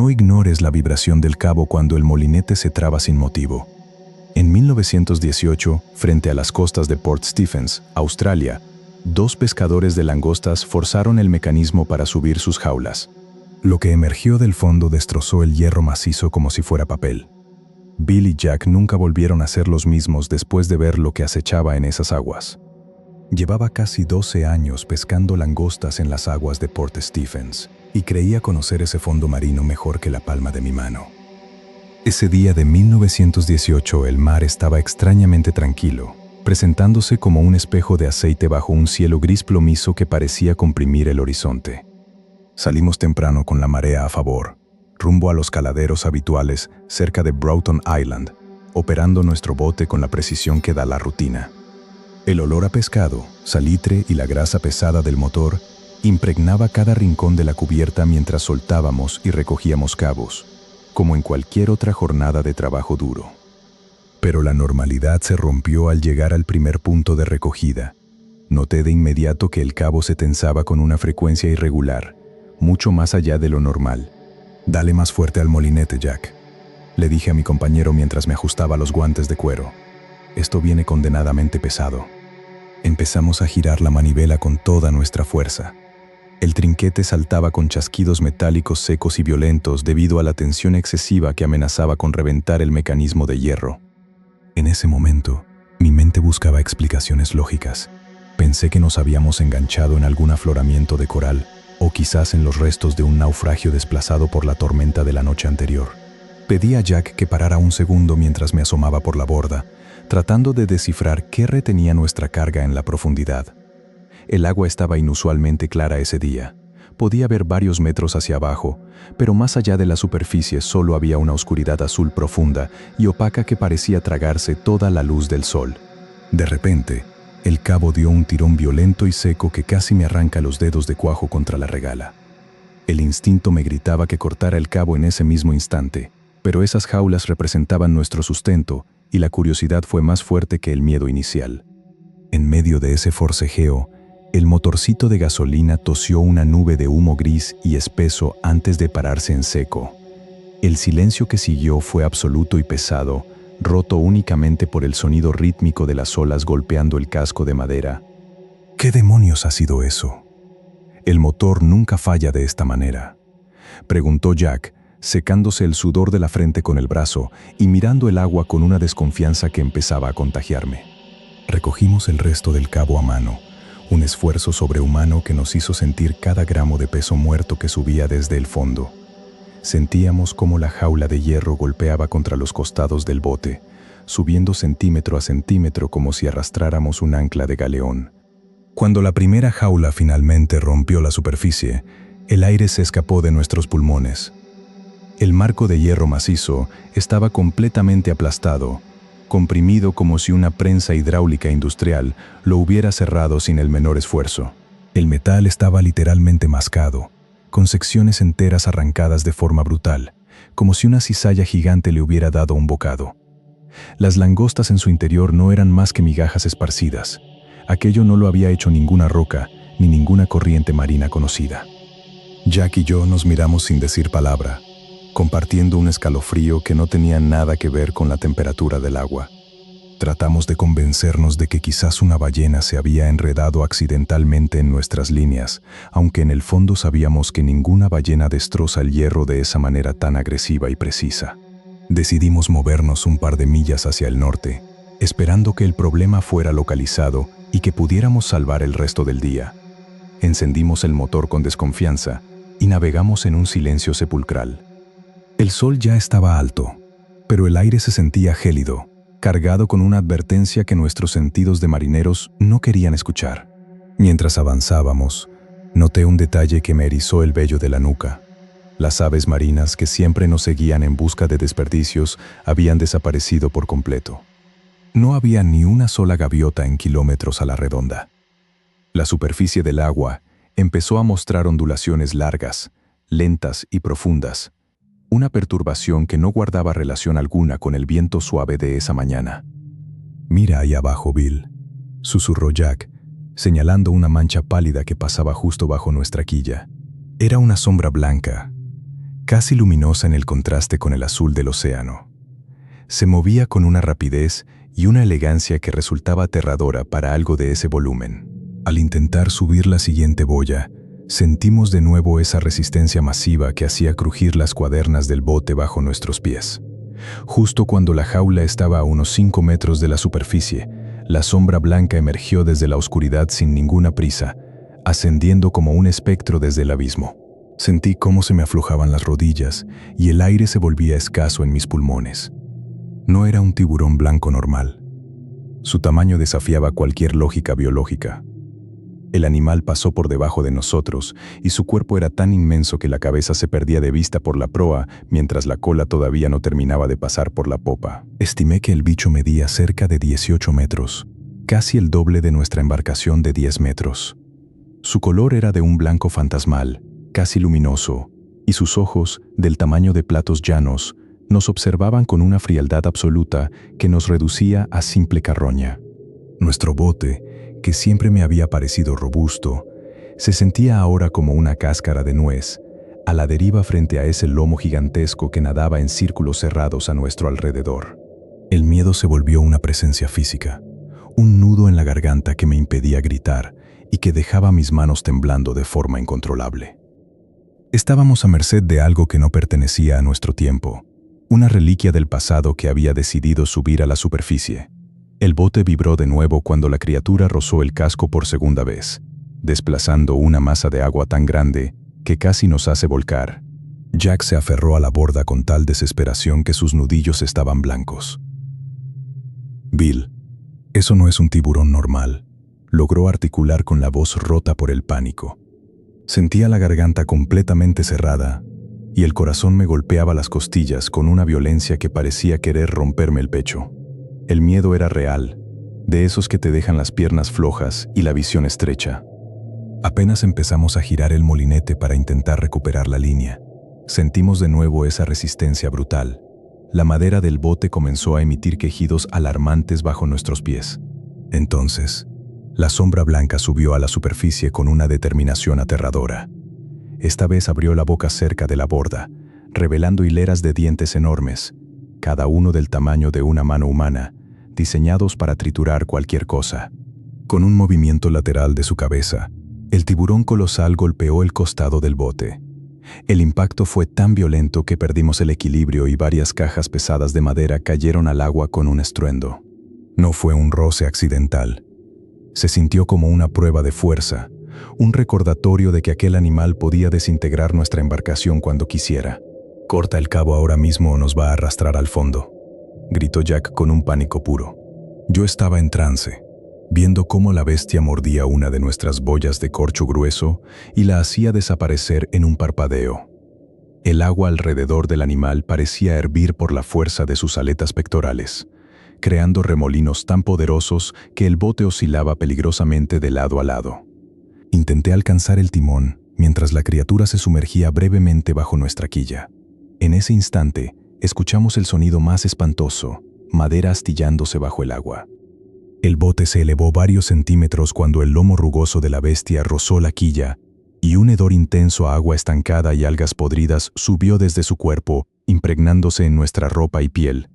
No ignores la vibración del cabo cuando el molinete se traba sin motivo. En 1918, frente a las costas de Port Stephens, Australia, 2 pescadores de langostas forzaron el mecanismo para subir sus jaulas. Lo que emergió del fondo destrozó el hierro macizo como si fuera papel. Bill y Jack nunca volvieron a ser los mismos después de ver lo que acechaba en esas aguas. Llevaba casi 12 años pescando langostas en las aguas de Port Stephens y creía conocer ese fondo marino mejor que la palma de mi mano. Ese día de 1918 el mar estaba extrañamente tranquilo, presentándose como un espejo de aceite bajo un cielo gris plomizo que parecía comprimir el horizonte. Salimos temprano con la marea a favor, rumbo a los caladeros habituales cerca de Broughton Island, operando nuestro bote con la precisión que da la rutina. El olor a pescado, salitre y la grasa pesada del motor impregnaba cada rincón de la cubierta mientras soltábamos y recogíamos cabos, como en cualquier otra jornada de trabajo duro. Pero la normalidad se rompió al llegar al primer punto de recogida. Noté de inmediato que el cabo se tensaba con una frecuencia irregular, mucho más allá de lo normal. «Dale más fuerte al molinete, Jack», le dije a mi compañero mientras me ajustaba los guantes de cuero. «Esto viene condenadamente pesado». Empezamos a girar la manivela con toda nuestra fuerza. El trinquete saltaba con chasquidos metálicos secos y violentos debido a la tensión excesiva que amenazaba con reventar el mecanismo de hierro. En ese momento, mi mente buscaba explicaciones lógicas. Pensé que nos habíamos enganchado en algún afloramiento de coral, o quizás en los restos de un naufragio desplazado por la tormenta de la noche anterior. Pedí a Jack que parara un segundo mientras me asomaba por la borda, tratando de descifrar qué retenía nuestra carga en la profundidad. El agua estaba inusualmente clara ese día. Podía ver varios metros hacia abajo, pero más allá de la superficie solo había una oscuridad azul profunda y opaca que parecía tragarse toda la luz del sol. De repente, el cabo dio un tirón violento y seco que casi me arranca los dedos de cuajo contra la regala. El instinto me gritaba que cortara el cabo en ese mismo instante, pero esas jaulas representaban nuestro sustento y la curiosidad fue más fuerte que el miedo inicial. En medio de ese forcejeo, el motorcito de gasolina tosió una nube de humo gris y espeso antes de pararse en seco. El silencio que siguió fue absoluto y pesado, roto únicamente por el sonido rítmico de las olas golpeando el casco de madera. ¿Qué demonios ha sido eso? El motor nunca falla de esta manera, preguntó Jack, secándose el sudor de la frente con el brazo y mirando el agua con una desconfianza que empezaba a contagiarme. Recogimos el resto del cabo a mano, un esfuerzo sobrehumano que nos hizo sentir cada gramo de peso muerto que subía desde el fondo. Sentíamos cómo la jaula de hierro golpeaba contra los costados del bote, subiendo centímetro a centímetro como si arrastráramos un ancla de galeón. Cuando la primera jaula finalmente rompió la superficie, el aire se escapó de nuestros pulmones. El marco de hierro macizo estaba completamente aplastado, comprimido como si una prensa hidráulica industrial lo hubiera cerrado sin el menor esfuerzo. El metal estaba literalmente mascado, con secciones enteras arrancadas de forma brutal, como si una cizalla gigante le hubiera dado un bocado. Las langostas en su interior no eran más que migajas esparcidas. Aquello no lo había hecho ninguna roca ni ninguna corriente marina conocida. Jack y yo nos miramos sin decir palabra, compartiendo un escalofrío que no tenía nada que ver con la temperatura del agua. Tratamos de convencernos de que quizás una ballena se había enredado accidentalmente en nuestras líneas, aunque en el fondo sabíamos que ninguna ballena destroza el hierro de esa manera tan agresiva y precisa. Decidimos movernos un par de millas hacia el norte, esperando que el problema fuera localizado y que pudiéramos salvar el resto del día. Encendimos el motor con desconfianza y navegamos en un silencio sepulcral. El sol ya estaba alto, pero el aire se sentía gélido, cargado con una advertencia que nuestros sentidos de marineros no querían escuchar. Mientras avanzábamos, noté un detalle que me erizó el vello de la nuca. Las aves marinas que siempre nos seguían en busca de desperdicios habían desaparecido por completo. No había ni una sola gaviota en kilómetros a la redonda. La superficie del agua empezó a mostrar ondulaciones largas, lentas y profundas, una perturbación que no guardaba relación alguna con el viento suave de esa mañana. «Mira ahí abajo, Bill», susurró Jack, señalando una mancha pálida que pasaba justo bajo nuestra quilla. Era una sombra blanca, casi luminosa en el contraste con el azul del océano. Se movía con una rapidez y una elegancia que resultaba aterradora para algo de ese volumen. Al intentar subir la siguiente boya, sentimos de nuevo esa resistencia masiva que hacía crujir las cuadernas del bote bajo nuestros pies. Justo cuando la jaula estaba a unos 5 metros de la superficie, la sombra blanca emergió desde la oscuridad sin ninguna prisa, ascendiendo como un espectro desde el abismo. Sentí cómo se me aflojaban las rodillas y el aire se volvía escaso en mis pulmones. No era un tiburón blanco normal. Su tamaño desafiaba cualquier lógica biológica. El animal pasó por debajo de nosotros y su cuerpo era tan inmenso que la cabeza se perdía de vista por la proa mientras la cola todavía no terminaba de pasar por la popa. Estimé que el bicho medía cerca de 18 metros, casi el doble de nuestra embarcación de 10 metros. Su color era de un blanco fantasmal, casi luminoso, y sus ojos, del tamaño de platos llanos, nos observaban con una frialdad absoluta que nos reducía a simple carroña. Nuestro bote, que siempre me había parecido robusto, se sentía ahora como una cáscara de nuez, a la deriva frente a ese lomo gigantesco que nadaba en círculos cerrados a nuestro alrededor. El miedo se volvió una presencia física, un nudo en la garganta que me impedía gritar y que dejaba mis manos temblando de forma incontrolable. Estábamos a merced de algo que no pertenecía a nuestro tiempo, una reliquia del pasado que había decidido subir a la superficie. El bote vibró de nuevo cuando la criatura rozó el casco por segunda vez, desplazando una masa de agua tan grande que casi nos hace volcar. Jack se aferró a la borda con tal desesperación que sus nudillos estaban blancos. «Bill, eso no es un tiburón normal», logró articular con la voz rota por el pánico. Sentía la garganta completamente cerrada y el corazón me golpeaba las costillas con una violencia que parecía querer romperme el pecho. El miedo era real, de esos que te dejan las piernas flojas y la visión estrecha. Apenas empezamos a girar el molinete para intentar recuperar la línea, sentimos de nuevo esa resistencia brutal. La madera del bote comenzó a emitir quejidos alarmantes bajo nuestros pies. Entonces, la sombra blanca subió a la superficie con una determinación aterradora. Esta vez abrió la boca cerca de la borda, revelando hileras de dientes enormes, cada uno del tamaño de una mano humana, diseñados para triturar cualquier cosa. Con un movimiento lateral de su cabeza, el tiburón colosal golpeó el costado del bote. El impacto fue tan violento que perdimos el equilibrio y varias cajas pesadas de madera cayeron al agua con un estruendo. No fue un roce accidental. Se sintió como una prueba de fuerza, un recordatorio de que aquel animal podía desintegrar nuestra embarcación cuando quisiera. «Corta el cabo ahora mismo o nos va a arrastrar al fondo», gritó Jack con un pánico puro. Yo estaba en trance, viendo cómo la bestia mordía una de nuestras boyas de corcho grueso y la hacía desaparecer en un parpadeo. El agua alrededor del animal parecía hervir por la fuerza de sus aletas pectorales, creando remolinos tan poderosos que el bote oscilaba peligrosamente de lado a lado. Intenté alcanzar el timón mientras la criatura se sumergía brevemente bajo nuestra quilla. En ese instante, escuchamos el sonido más espantoso, madera astillándose bajo el agua. El bote se elevó varios centímetros cuando el lomo rugoso de la bestia rozó la quilla y un hedor intenso a agua estancada y algas podridas subió desde su cuerpo, impregnándose en nuestra ropa y piel.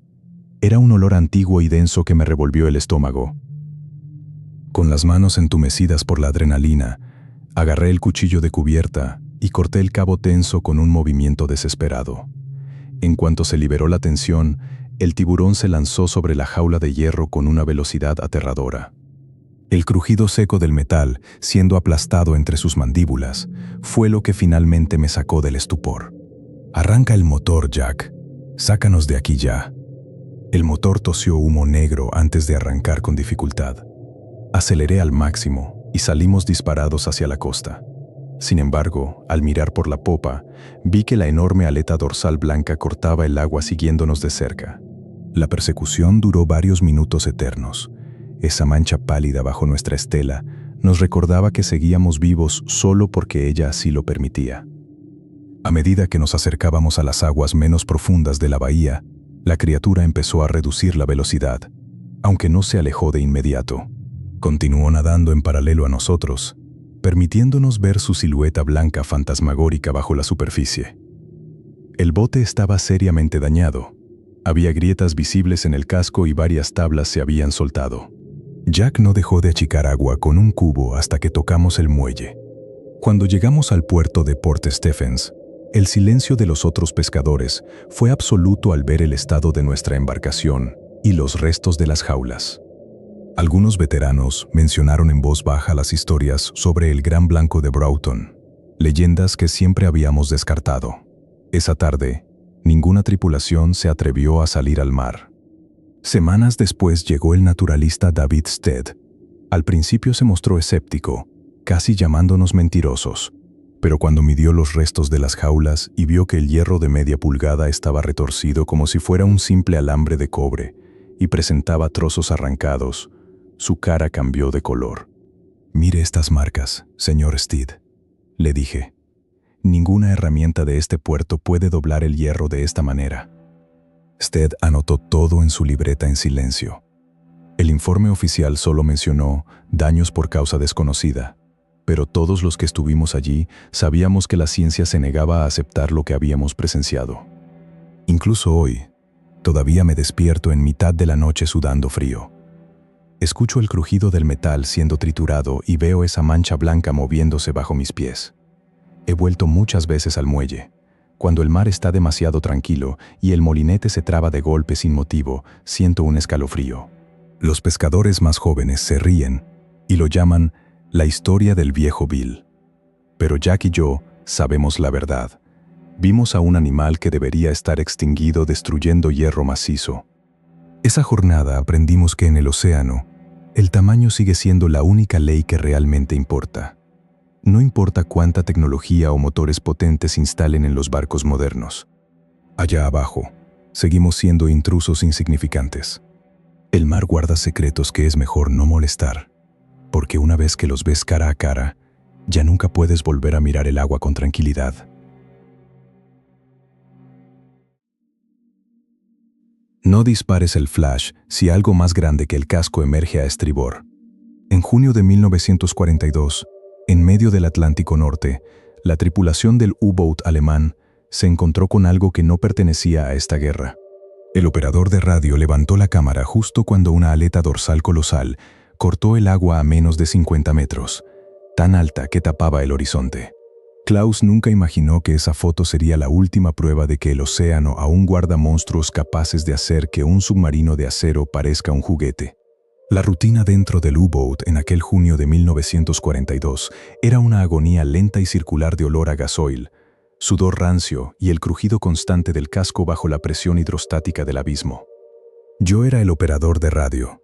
Era un olor antiguo y denso que me revolvió el estómago. Con las manos entumecidas por la adrenalina, agarré el cuchillo de cubierta y corté el cabo tenso con un movimiento desesperado. En cuanto se liberó la tensión, el tiburón se lanzó sobre la jaula de hierro con una velocidad aterradora. El crujido seco del metal, siendo aplastado entre sus mandíbulas, fue lo que finalmente me sacó del estupor. «Arranca el motor, Jack. Sácanos de aquí ya». El motor tosió humo negro antes de arrancar con dificultad. Aceleré al máximo y salimos disparados hacia la costa. Sin embargo, al mirar por la popa, vi que la enorme aleta dorsal blanca cortaba el agua siguiéndonos de cerca. La persecución duró varios minutos eternos. Esa mancha pálida bajo nuestra estela nos recordaba que seguíamos vivos solo porque ella así lo permitía. A medida que nos acercábamos a las aguas menos profundas de la bahía, la criatura empezó a reducir la velocidad, aunque no se alejó de inmediato. Continuó nadando en paralelo a nosotros, permitiéndonos ver su silueta blanca fantasmagórica bajo la superficie. El bote estaba seriamente dañado. Había grietas visibles en el casco y varias tablas se habían soltado. Jack no dejó de achicar agua con un cubo hasta que tocamos el muelle. Cuando llegamos al puerto de Port Stephens, el silencio de los otros pescadores fue absoluto al ver el estado de nuestra embarcación y los restos de las jaulas. Algunos veteranos mencionaron en voz baja las historias sobre el Gran Blanco de Broughton, leyendas que siempre habíamos descartado. Esa tarde, ninguna tripulación se atrevió a salir al mar. Semanas después llegó el naturalista David Stead. Al principio se mostró escéptico, casi llamándonos mentirosos, pero cuando midió los restos de las jaulas y vio que el hierro de media pulgada estaba retorcido como si fuera un simple alambre de cobre y presentaba trozos arrancados, su cara cambió de color. «Mire estas marcas, señor Stead», le dije. «Ninguna herramienta de este puerto puede doblar el hierro de esta manera». Stead anotó todo en su libreta en silencio. El informe oficial solo mencionó daños por causa desconocida, pero todos los que estuvimos allí sabíamos que la ciencia se negaba a aceptar lo que habíamos presenciado. Incluso hoy, todavía me despierto en mitad de la noche sudando frío. Escucho el crujido del metal siendo triturado y veo esa mancha blanca moviéndose bajo mis pies. He vuelto muchas veces al muelle. Cuando el mar está demasiado tranquilo y el molinete se traba de golpe sin motivo, siento un escalofrío. Los pescadores más jóvenes se ríen y lo llaman la historia del viejo Bill. Pero Jack y yo sabemos la verdad. Vimos a un animal que debería estar extinguido destruyendo hierro macizo. Esa jornada aprendimos que en el océano, el tamaño sigue siendo la única ley que realmente importa. No importa cuánta tecnología o motores potentes instalen en los barcos modernos. Allá abajo, seguimos siendo intrusos insignificantes. El mar guarda secretos que es mejor no molestar, porque una vez que los ves cara a cara, ya nunca puedes volver a mirar el agua con tranquilidad. No dispares el flash si algo más grande que el casco emerge a estribor. En junio de 1942, en medio del Atlántico Norte, la tripulación del U-Boat alemán se encontró con algo que no pertenecía a esta guerra. El operador de radio levantó la cámara justo cuando una aleta dorsal colosal cortó el agua a menos de 50 metros, tan alta que tapaba el horizonte. Klaus nunca imaginó que esa foto sería la última prueba de que el océano aún guarda monstruos capaces de hacer que un submarino de acero parezca un juguete. La rutina dentro del U-Boat en aquel junio de 1942 era una agonía lenta y circular de olor a gasoil, sudor rancio y el crujido constante del casco bajo la presión hidrostática del abismo. Yo era el operador de radio.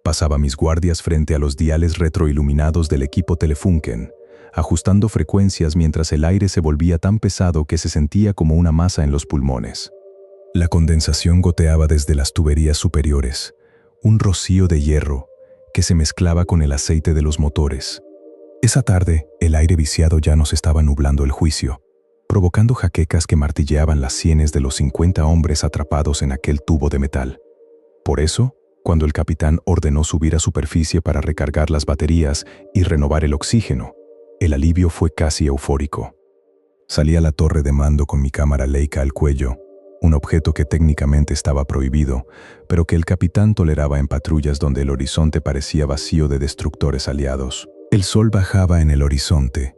Pasaba mis guardias frente a los diales retroiluminados del equipo Telefunken, ajustando frecuencias mientras el aire se volvía tan pesado que se sentía como una masa en los pulmones. La condensación goteaba desde las tuberías superiores, un rocío de hierro que se mezclaba con el aceite de los motores. Esa tarde, el aire viciado ya nos estaba nublando el juicio, provocando jaquecas que martilleaban las sienes de los 50 hombres atrapados en aquel tubo de metal. Por eso, cuando el capitán ordenó subir a superficie para recargar las baterías y renovar el oxígeno, el alivio fue casi eufórico. Salí a la torre de mando con mi cámara Leica al cuello, un objeto que técnicamente estaba prohibido, pero que el capitán toleraba en patrullas donde el horizonte parecía vacío de destructores aliados. El sol bajaba en el horizonte,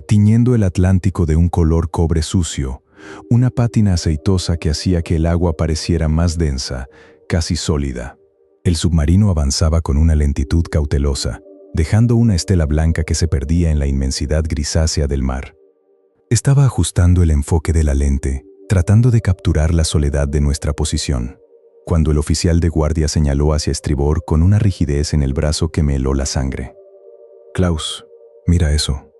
tiñendo el Atlántico de un color cobre sucio, una pátina aceitosa que hacía que el agua pareciera más densa, casi sólida. El submarino avanzaba con una lentitud cautelosa, dejando una estela blanca que se perdía en la inmensidad grisácea del mar. Estaba ajustando el enfoque de la lente, tratando de capturar la soledad de nuestra posición, cuando el oficial de guardia señaló hacia estribor con una rigidez en el brazo que me heló la sangre. «Klaus, mira eso»,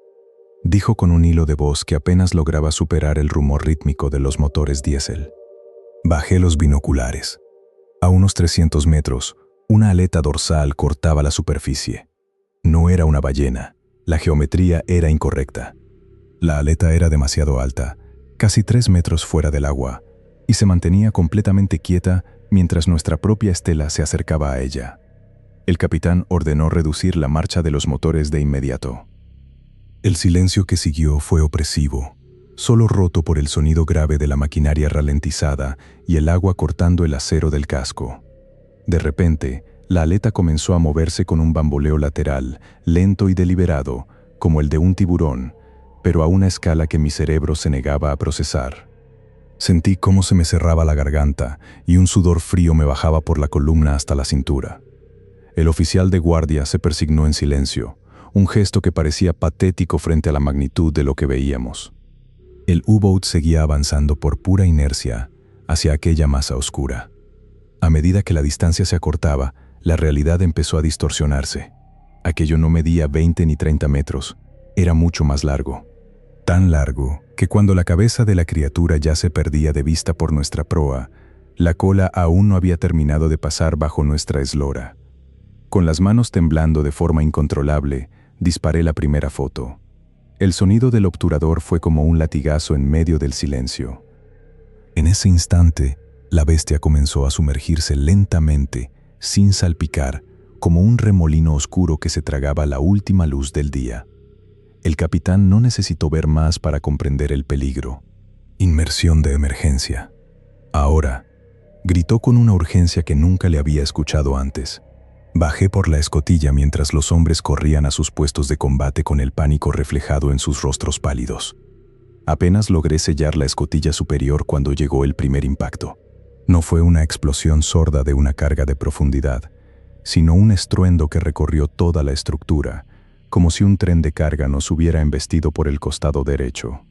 dijo con un hilo de voz que apenas lograba superar el rumor rítmico de los motores diésel. Bajé los binoculares. A unos 300 metros, una aleta dorsal cortaba la superficie. No era una ballena, la geometría era incorrecta. La aleta era demasiado alta, casi 3 metros fuera del agua, y se mantenía completamente quieta mientras nuestra propia estela se acercaba a ella. El capitán ordenó reducir la marcha de los motores de inmediato. El silencio que siguió fue opresivo, solo roto por el sonido grave de la maquinaria ralentizada y el agua cortando el acero del casco. De repente, la aleta comenzó a moverse con un bamboleo lateral, lento y deliberado, como el de un tiburón, pero a una escala que mi cerebro se negaba a procesar. Sentí cómo se me cerraba la garganta y un sudor frío me bajaba por la columna hasta la cintura. El oficial de guardia se persignó en silencio, un gesto que parecía patético frente a la magnitud de lo que veíamos. El U-Boat seguía avanzando por pura inercia hacia aquella masa oscura. A medida que la distancia se acortaba, la realidad empezó a distorsionarse. Aquello no medía 20 ni 30 metros, era mucho más largo. Tan largo que cuando la cabeza de la criatura ya se perdía de vista por nuestra proa, la cola aún no había terminado de pasar bajo nuestra eslora. Con las manos temblando de forma incontrolable, disparé la primera foto. El sonido del obturador fue como un latigazo en medio del silencio. En ese instante, la bestia comenzó a sumergirse lentamente, sin salpicar, como un remolino oscuro que se tragaba la última luz del día. El capitán no necesitó ver más para comprender el peligro. Inmersión de emergencia. Ahora, gritó con una urgencia que nunca le había escuchado antes. Bajé por la escotilla mientras los hombres corrían a sus puestos de combate con el pánico reflejado en sus rostros pálidos. Apenas logré sellar la escotilla superior cuando llegó el primer impacto. No fue una explosión sorda de una carga de profundidad, sino un estruendo que recorrió toda la estructura, como si un tren de carga nos hubiera embestido por el costado derecho.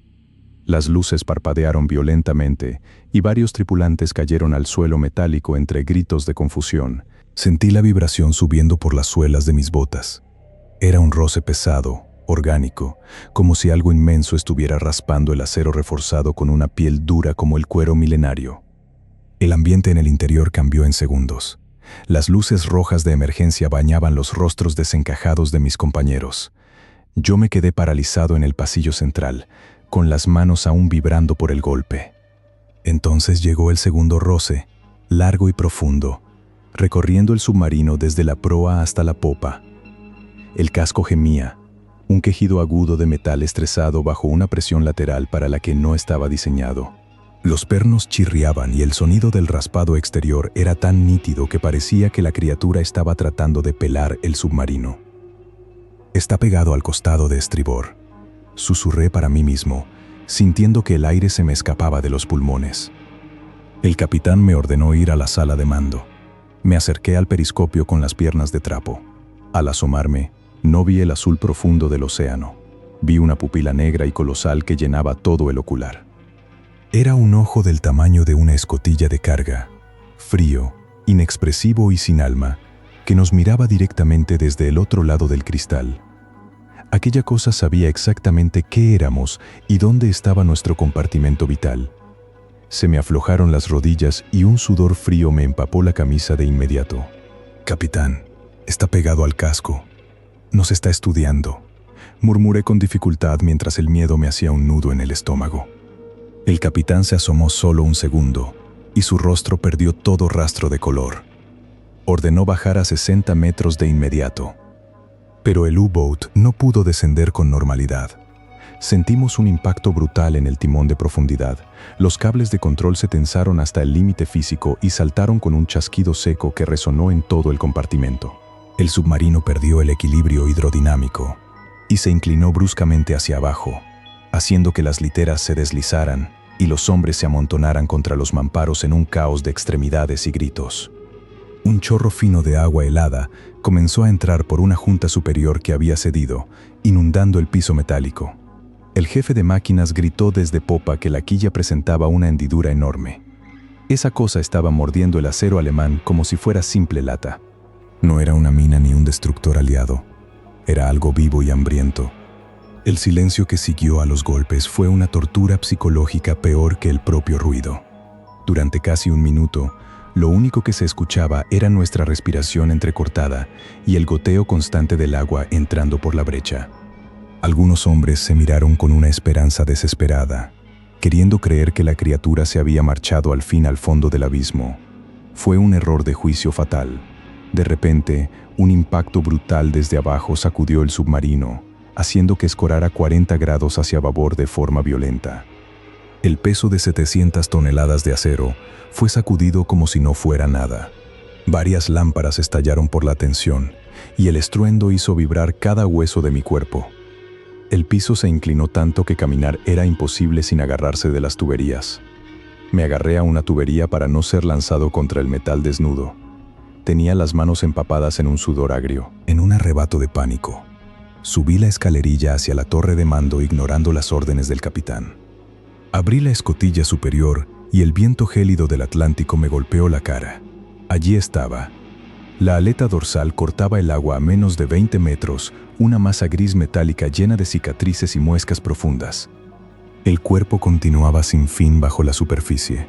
Las luces parpadearon violentamente y varios tripulantes cayeron al suelo metálico entre gritos de confusión. Sentí la vibración subiendo por las suelas de mis botas. Era un roce pesado, orgánico, como si algo inmenso estuviera raspando el acero reforzado con una piel dura como el cuero milenario. El ambiente en el interior cambió en segundos. Las luces rojas de emergencia bañaban los rostros desencajados de mis compañeros. Yo me quedé paralizado en el pasillo central, con las manos aún vibrando por el golpe. Entonces llegó el segundo roce, largo y profundo, recorriendo el submarino desde la proa hasta la popa. El casco gemía, un quejido agudo de metal estresado bajo una presión lateral para la que no estaba diseñado. Los pernos chirriaban y el sonido del raspado exterior era tan nítido que parecía que la criatura estaba tratando de pelar el submarino. Está pegado al costado de estribor, susurré para mí mismo, sintiendo que el aire se me escapaba de los pulmones. El capitán me ordenó ir a la sala de mando. Me acerqué al periscopio con las piernas de trapo. Al asomarme, no vi el azul profundo del océano. Vi una pupila negra y colosal que llenaba todo el ocular. Era un ojo del tamaño de una escotilla de carga, frío, inexpresivo y sin alma, que nos miraba directamente desde el otro lado del cristal. Aquella cosa sabía exactamente qué éramos y dónde estaba nuestro compartimento vital. Se me aflojaron las rodillas y un sudor frío me empapó la camisa de inmediato. «Capitán, está pegado al casco. Nos está estudiando», murmuré con dificultad mientras el miedo me hacía un nudo en el estómago. El capitán se asomó solo un segundo y su rostro perdió todo rastro de color. Ordenó bajar a 60 metros de inmediato. Pero el U-Boat no pudo descender con normalidad. Sentimos un impacto brutal en el timón de profundidad. Los cables de control se tensaron hasta el límite físico y saltaron con un chasquido seco que resonó en todo el compartimento. El submarino perdió el equilibrio hidrodinámico y se inclinó bruscamente hacia abajo, haciendo que las literas se deslizaran y los hombres se amontonaran contra los mamparos en un caos de extremidades y gritos. Un chorro fino de agua helada comenzó a entrar por una junta superior que había cedido, inundando el piso metálico. El jefe de máquinas gritó desde popa que la quilla presentaba una hendidura enorme. Esa cosa estaba mordiendo el acero alemán como si fuera simple lata. No era una mina ni un destructor aliado. Era algo vivo y hambriento. El silencio que siguió a los golpes fue una tortura psicológica peor que el propio ruido. Durante casi un minuto, lo único que se escuchaba era nuestra respiración entrecortada y el goteo constante del agua entrando por la brecha. Algunos hombres se miraron con una esperanza desesperada, queriendo creer que la criatura se había marchado al fin al fondo del abismo. Fue un error de juicio fatal. De repente, un impacto brutal desde abajo sacudió el submarino, haciendo que escorara 40 grados hacia babor de forma violenta. El peso de 700 toneladas de acero fue sacudido como si no fuera nada. Varias lámparas estallaron por la tensión y el estruendo hizo vibrar cada hueso de mi cuerpo. El piso se inclinó tanto que caminar era imposible sin agarrarse de las tuberías. Me agarré a una tubería para no ser lanzado contra el metal desnudo. Tenía las manos empapadas en un sudor agrio. En un arrebato de pánico, subí la escalerilla hacia la torre de mando ignorando las órdenes del capitán. Abrí la escotilla superior y el viento gélido del Atlántico me golpeó la cara. Allí estaba. La aleta dorsal cortaba el agua a menos de 20 metros, una masa gris metálica llena de cicatrices y muescas profundas. El cuerpo continuaba sin fin bajo la superficie.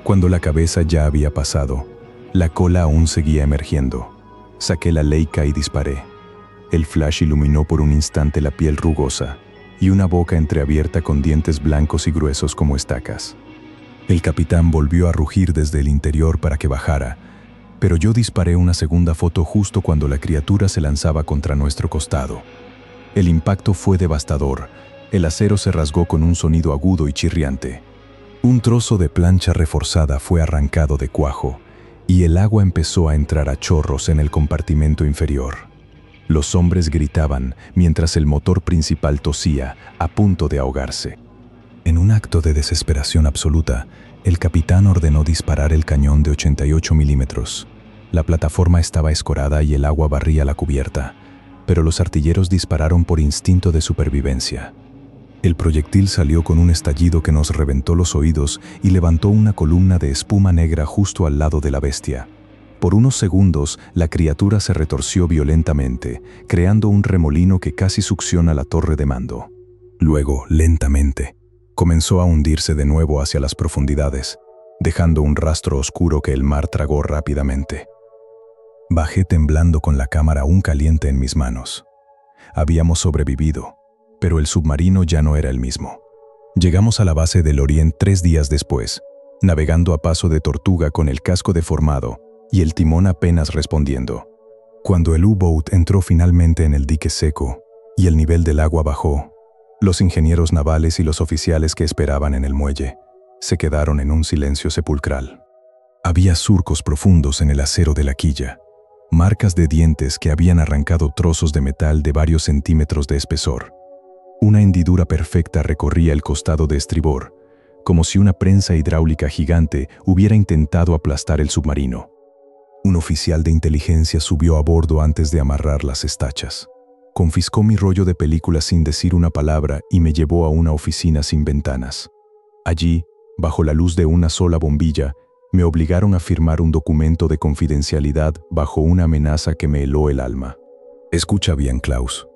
Cuando la cabeza ya había pasado, la cola aún seguía emergiendo. Saqué la Leica y disparé. El flash iluminó por un instante la piel rugosa y una boca entreabierta con dientes blancos y gruesos como estacas. El capitán volvió a rugir desde el interior para que bajara, pero yo disparé una segunda foto justo cuando la criatura se lanzaba contra nuestro costado. El impacto fue devastador. El acero se rasgó con un sonido agudo y chirriante. Un trozo de plancha reforzada fue arrancado de cuajo, y el agua empezó a entrar a chorros en el compartimento inferior. Los hombres gritaban mientras el motor principal tosía, a punto de ahogarse. En un acto de desesperación absoluta, el capitán ordenó disparar el cañón de 88 milímetros. La plataforma estaba escorada y el agua barría la cubierta, pero los artilleros dispararon por instinto de supervivencia. El proyectil salió con un estallido que nos reventó los oídos y levantó una columna de espuma negra justo al lado de la bestia. Por unos segundos, la criatura se retorció violentamente, creando un remolino que casi succiona la torre de mando. Luego, lentamente, comenzó a hundirse de nuevo hacia las profundidades, dejando un rastro oscuro que el mar tragó rápidamente. Bajé temblando con la cámara aún caliente en mis manos. Habíamos sobrevivido, pero el submarino ya no era el mismo. Llegamos a la base del Orient 3 días después, navegando a paso de tortuga con el casco deformado y el timón apenas respondiendo. Cuando el U-Boat entró finalmente en el dique seco y el nivel del agua bajó, los ingenieros navales y los oficiales que esperaban en el muelle se quedaron en un silencio sepulcral. Había surcos profundos en el acero de la quilla, marcas de dientes que habían arrancado trozos de metal de varios centímetros de espesor. Una hendidura perfecta recorría el costado de estribor, como si una prensa hidráulica gigante hubiera intentado aplastar el submarino. Un oficial de inteligencia subió a bordo antes de amarrar las estachas. Confiscó mi rollo de película sin decir una palabra y me llevó a una oficina sin ventanas. Allí, bajo la luz de una sola bombilla, me obligaron a firmar un documento de confidencialidad bajo una amenaza que me heló el alma. «Escucha bien, Klaus»,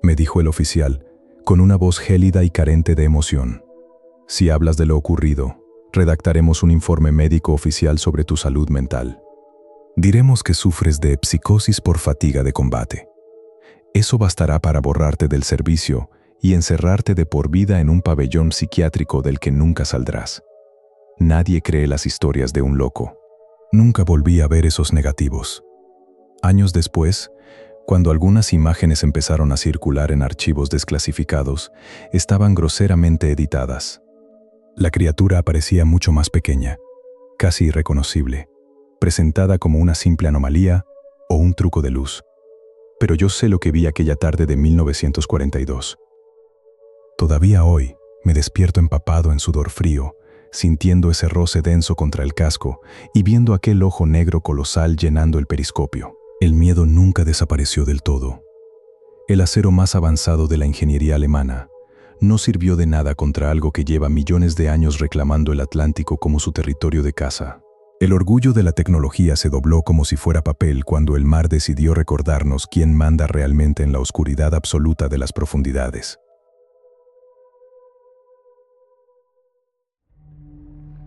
me dijo el oficial, con una voz gélida y carente de emoción. «Si hablas de lo ocurrido, redactaremos un informe médico oficial sobre tu salud mental. Diremos que sufres de psicosis por fatiga de combate. Eso bastará para borrarte del servicio y encerrarte de por vida en un pabellón psiquiátrico del que nunca saldrás. Nadie cree las historias de un loco». Nunca volví a ver esos negativos. Años después, cuando algunas imágenes empezaron a circular en archivos desclasificados, estaban groseramente editadas. La criatura aparecía mucho más pequeña, casi irreconocible, presentada como una simple anomalía o un truco de luz. Pero yo sé lo que vi aquella tarde de 1942. Todavía hoy me despierto empapado en sudor frío, sintiendo ese roce denso contra el casco y viendo aquel ojo negro colosal llenando el periscopio. El miedo nunca desapareció del todo. El acero más avanzado de la ingeniería alemana no sirvió de nada contra algo que lleva millones de años reclamando el Atlántico como su territorio de caza. El orgullo de la tecnología se dobló como si fuera papel cuando el mar decidió recordarnos quién manda realmente en la oscuridad absoluta de las profundidades.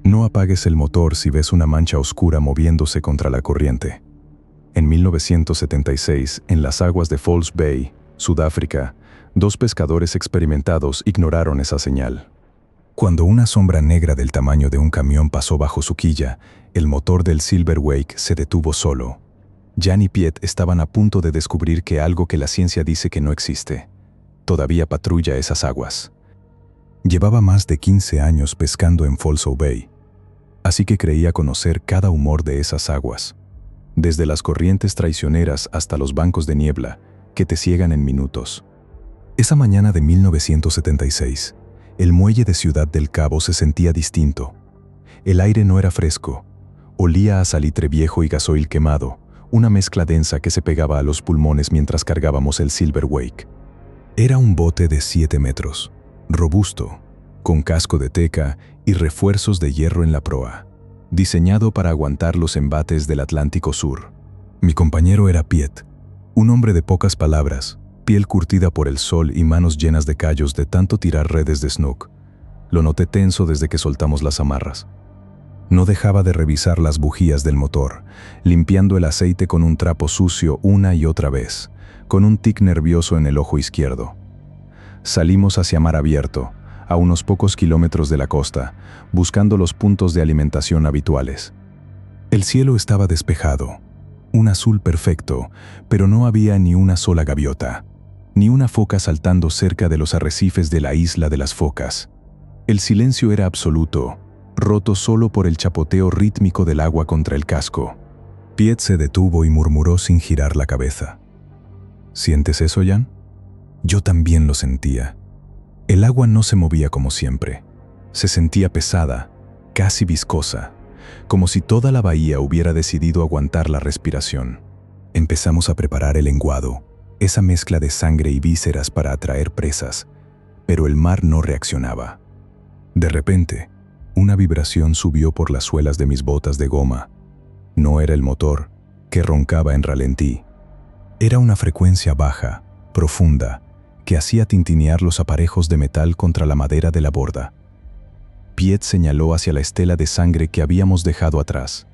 No apagues el motor si ves una mancha oscura moviéndose contra la corriente. En 1976, en las aguas de False Bay, Sudáfrica, 2 pescadores experimentados ignoraron esa señal. Cuando una sombra negra del tamaño de un camión pasó bajo su quilla, el motor del Silver Wake se detuvo solo. Jan y Piet estaban a punto de descubrir que algo que la ciencia dice que no existe todavía patrulla esas aguas. Llevaba más de 15 años pescando en Folsom Bay, así que creía conocer cada humor de esas aguas, desde las corrientes traicioneras hasta los bancos de niebla que te ciegan en minutos. Esa mañana de 1976, el muelle de Ciudad del Cabo se sentía distinto. El aire no era fresco, olía a salitre viejo y gasoil quemado, una mezcla densa que se pegaba a los pulmones mientras cargábamos el Silver Wake. Era un bote de 7 metros, robusto, con casco de teca y refuerzos de hierro en la proa, diseñado para aguantar los embates del Atlántico Sur. Mi compañero era Piet, un hombre de pocas palabras, piel curtida por el sol y manos llenas de callos de tanto tirar redes de snook. Lo noté tenso desde que soltamos las amarras. No dejaba de revisar las bujías del motor, limpiando el aceite con un trapo sucio una y otra vez, con un tic nervioso en el ojo izquierdo. Salimos hacia mar abierto, a unos pocos kilómetros de la costa, buscando los puntos de alimentación habituales. El cielo estaba despejado, un azul perfecto, pero no había ni una sola gaviota, ni una foca saltando cerca de los arrecifes de la isla de las focas. El silencio era absoluto, roto solo por el chapoteo rítmico del agua contra el casco. Piet se detuvo y murmuró sin girar la cabeza. ¿Sientes eso, Jan? Yo también lo sentía. El agua no se movía como siempre. Se sentía pesada, casi viscosa, como si toda la bahía hubiera decidido aguantar la respiración. Empezamos a preparar el lenguado, esa mezcla de sangre y vísceras para atraer presas, pero el mar no reaccionaba. De repente, una vibración subió por las suelas de mis botas de goma. No era el motor, que roncaba en ralentí. Era una frecuencia baja, profunda, que hacía tintinear los aparejos de metal contra la madera de la borda. Piet señaló hacia la estela de sangre que habíamos dejado atrás.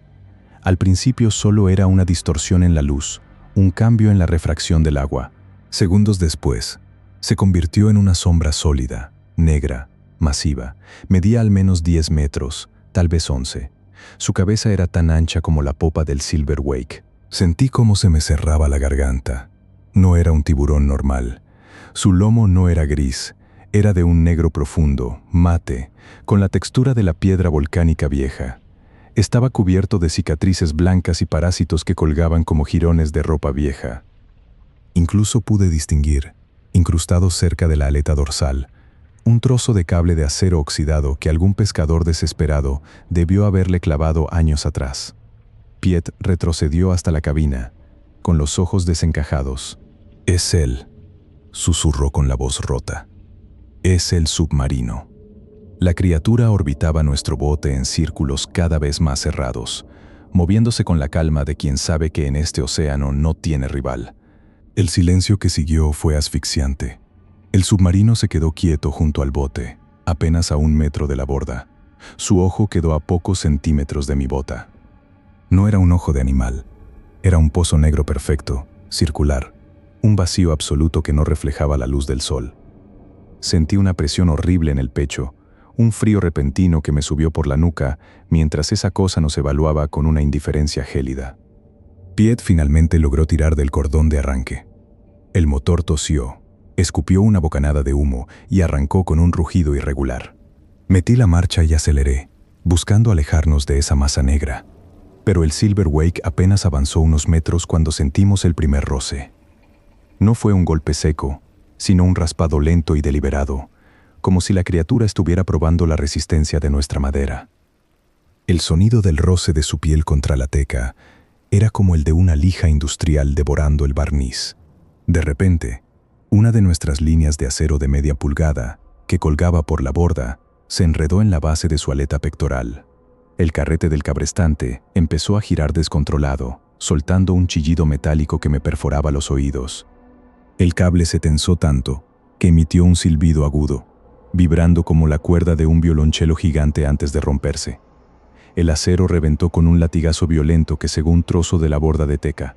Al principio solo era una distorsión en la luz, un cambio en la refracción del agua. Segundos después, se convirtió en una sombra sólida, negra, masiva. Medía al menos 10 metros, tal vez 11. Su cabeza era tan ancha como la popa del Silver Wake. Sentí cómo se me cerraba la garganta. No era un tiburón normal. Su lomo no era gris, era de un negro profundo, mate, con la textura de la piedra volcánica vieja. Estaba cubierto de cicatrices blancas y parásitos que colgaban como jirones de ropa vieja. Incluso pude distinguir, incrustado cerca de la aleta dorsal, un trozo de cable de acero oxidado que algún pescador desesperado debió haberle clavado años atrás. Piet retrocedió hasta la cabina, con los ojos desencajados. «Es él», susurró con la voz rota. «Es el submarino». La criatura orbitaba nuestro bote en círculos cada vez más cerrados, moviéndose con la calma de quien sabe que en este océano no tiene rival. El silencio que siguió fue asfixiante. El submarino se quedó quieto junto al bote, apenas a 1 metro de la borda. Su ojo quedó a pocos centímetros de mi bota. No era un ojo de animal. Era un pozo negro perfecto, circular, un vacío absoluto que no reflejaba la luz del sol. Sentí una presión horrible en el pecho, un frío repentino que me subió por la nuca mientras esa cosa nos evaluaba con una indiferencia gélida. Piet finalmente logró tirar del cordón de arranque. El motor tosió, escupió una bocanada de humo y arrancó con un rugido irregular. Metí la marcha y aceleré, buscando alejarnos de esa masa negra. Pero el Silver Wake apenas avanzó unos metros cuando sentimos el primer roce. No fue un golpe seco, sino un raspado lento y deliberado, como si la criatura estuviera probando la resistencia de nuestra madera. El sonido del roce de su piel contra la teca era como el de una lija industrial devorando el barniz. De repente, una de nuestras líneas de acero de media pulgada, que colgaba por la borda, se enredó en la base de su aleta pectoral. El carrete del cabrestante empezó a girar descontrolado, soltando un chillido metálico que me perforaba los oídos. El cable se tensó tanto que emitió un silbido agudo, vibrando como la cuerda de un violonchelo gigante antes de romperse. El acero reventó con un latigazo violento que cegó un trozo de la borda de teca.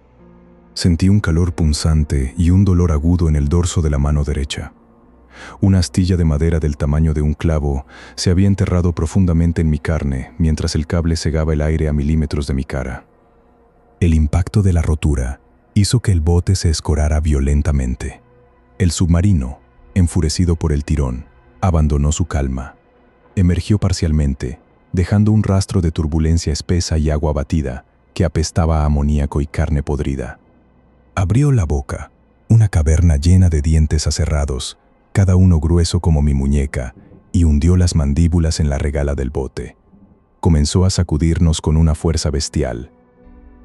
Sentí un calor punzante y un dolor agudo en el dorso de la mano derecha. Una astilla de madera del tamaño de un clavo se había enterrado profundamente en mi carne mientras el cable cegaba el aire a milímetros de mi cara. El impacto de la rotura hizo que el bote se escorara violentamente. El submarino, enfurecido por el tirón, Abandonó su calma. Emergió parcialmente, dejando un rastro de turbulencia espesa y agua batida que apestaba a amoníaco y carne podrida. Abrió la boca, una caverna llena de dientes aserrados, cada uno grueso como mi muñeca, y hundió las mandíbulas en la regala del bote. Comenzó a sacudirnos con una fuerza bestial.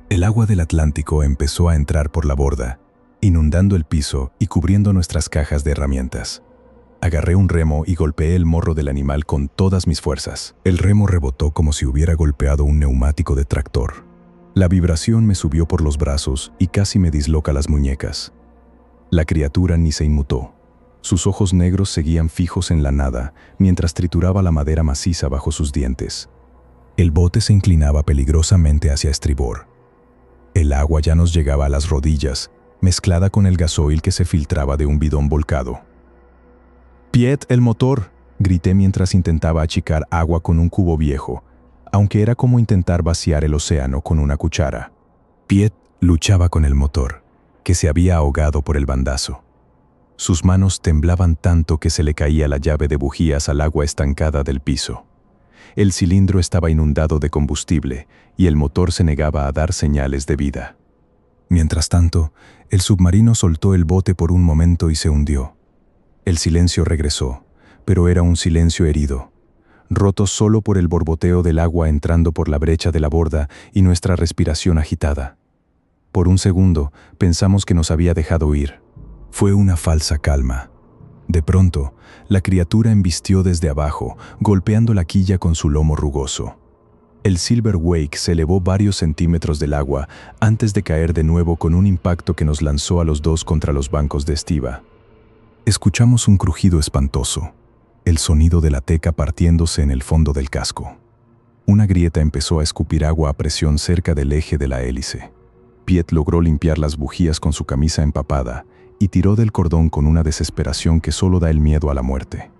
El agua del Atlántico empezó a entrar por la borda, inundando el piso y cubriendo nuestras cajas de herramientas. Agarré un remo y golpeé el morro del animal con todas mis fuerzas. El remo rebotó como si hubiera golpeado un neumático de tractor. La vibración me subió por los brazos y casi me disloca las muñecas. La criatura ni se inmutó. Sus ojos negros seguían fijos en la nada mientras trituraba la madera maciza bajo sus dientes. El bote se inclinaba peligrosamente hacia estribor. El agua ya nos llegaba a las rodillas, mezclada con el gasoil que se filtraba de un bidón volcado. «Piet, el motor», grité mientras intentaba achicar agua con un cubo viejo, aunque era como intentar vaciar el océano con una cuchara. Piet luchaba con el motor, que se había ahogado por el bandazo. Sus manos temblaban tanto que se le caía la llave de bujías al agua estancada del piso. El cilindro estaba inundado de combustible y el motor se negaba a dar señales de vida. Mientras tanto, el submarino soltó el bote por un momento y se hundió. El silencio regresó, pero era un silencio herido, roto solo por el borboteo del agua entrando por la brecha de la borda y nuestra respiración agitada. Por un segundo, pensamos que nos había dejado huir. Fue una falsa calma. De pronto, la criatura embistió desde abajo, golpeando la quilla con su lomo rugoso. El Silver Wake se elevó varios centímetros del agua antes de caer de nuevo con un impacto que nos lanzó a los dos contra los bancos de estiba. Escuchamos un crujido espantoso, el sonido de la teca partiéndose en el fondo del casco. Una grieta empezó a escupir agua a presión cerca del eje de la hélice. Piet logró limpiar las bujías con su camisa empapada y tiró del cordón con una desesperación que solo da el miedo a la muerte.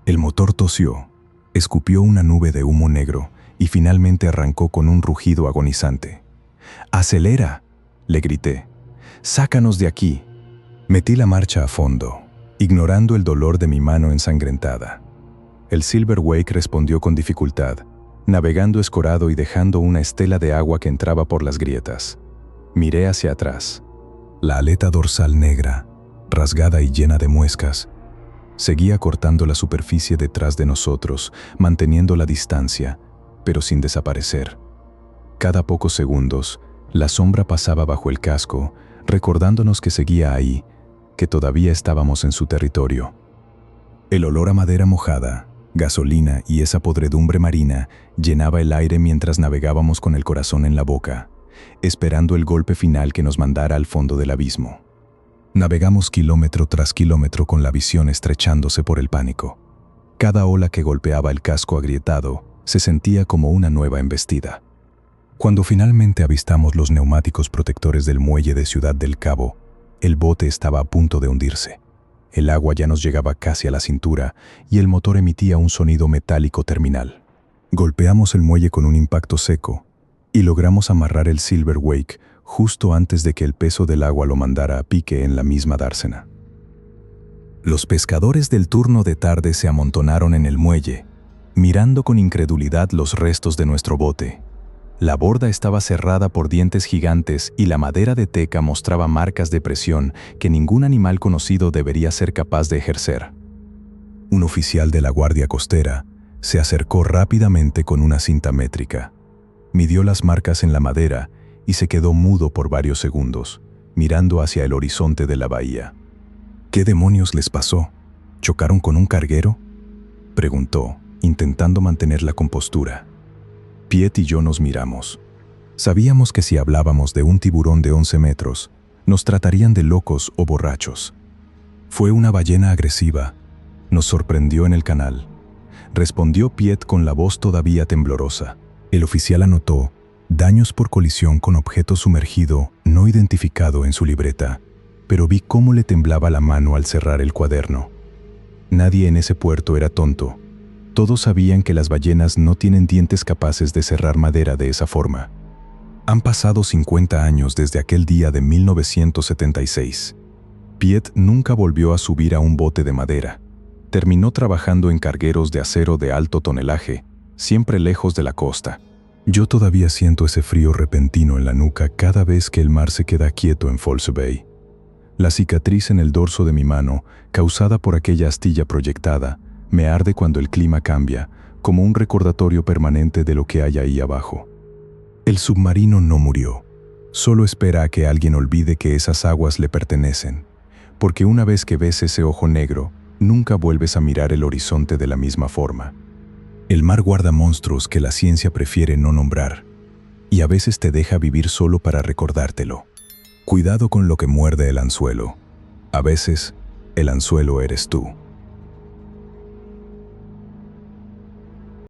El motor tosió, escupió una nube de humo negro y finalmente arrancó con un rugido agonizante. «¡Acelera!», le grité. «¡Sácanos de aquí!». Metí la marcha a fondo, ignorando el dolor de mi mano ensangrentada. El Silver Wake respondió con dificultad, navegando escorado y dejando una estela de agua que entraba por las grietas. Miré hacia atrás. La aleta dorsal negra, rasgada y llena de muescas, seguía cortando la superficie detrás de nosotros, manteniendo la distancia, pero sin desaparecer. Cada pocos segundos, la sombra pasaba bajo el casco, recordándonos que seguía ahí, que todavía estábamos en su territorio. El olor a madera mojada, gasolina y esa podredumbre marina llenaba el aire mientras navegábamos con el corazón en la boca, esperando el golpe final que nos mandara al fondo del abismo. Navegamos kilómetro tras kilómetro con la visión estrechándose por el pánico. Cada ola que golpeaba el casco agrietado se sentía como una nueva embestida. Cuando finalmente avistamos los neumáticos protectores del muelle de Ciudad del Cabo, el bote estaba a punto de hundirse. El agua ya nos llegaba casi a la cintura y el motor emitía un sonido metálico terminal. Golpeamos el muelle con un impacto seco y logramos amarrar el Silver Wake justo antes de que el peso del agua lo mandara a pique en la misma dársena. Los pescadores del turno de tarde se amontonaron en el muelle, mirando con incredulidad los restos de nuestro bote. La borda estaba cerrada por dientes gigantes y la madera de teca mostraba marcas de presión que ningún animal conocido debería ser capaz de ejercer. Un oficial de la Guardia Costera se acercó rápidamente con una cinta métrica. Midió las marcas en la madera y se quedó mudo por varios segundos, mirando hacia el horizonte de la bahía. «¿Qué demonios les pasó? ¿Chocaron con un carguero?», preguntó, intentando mantener la compostura. Piet y yo nos miramos. Sabíamos que si hablábamos de un tiburón de 11 metros, nos tratarían de locos o borrachos. «Fue una ballena agresiva. Nos sorprendió en el canal», respondió Piet con la voz todavía temblorosa. El oficial anotó daños por colisión con objeto sumergido no identificado en su libreta, pero vi cómo le temblaba la mano al cerrar el cuaderno. Nadie en ese puerto era tonto. Todos sabían que las ballenas no tienen dientes capaces de cerrar madera de esa forma. Han pasado 50 años desde aquel día de 1976. Piet nunca volvió a subir a un bote de madera. Terminó trabajando en cargueros de acero de alto tonelaje, siempre lejos de la costa. Yo todavía siento ese frío repentino en la nuca cada vez que el mar se queda quieto en False Bay. La cicatriz en el dorso de mi mano, causada por aquella astilla proyectada, me arde cuando el clima cambia, como un recordatorio permanente de lo que hay ahí abajo. El submarino no murió. Solo espera a que alguien olvide que esas aguas le pertenecen, porque una vez que ves ese ojo negro, nunca vuelves a mirar el horizonte de la misma forma. El mar guarda monstruos que la ciencia prefiere no nombrar, y a veces te deja vivir solo para recordártelo. Cuidado con lo que muerde el anzuelo. A veces, el anzuelo eres tú.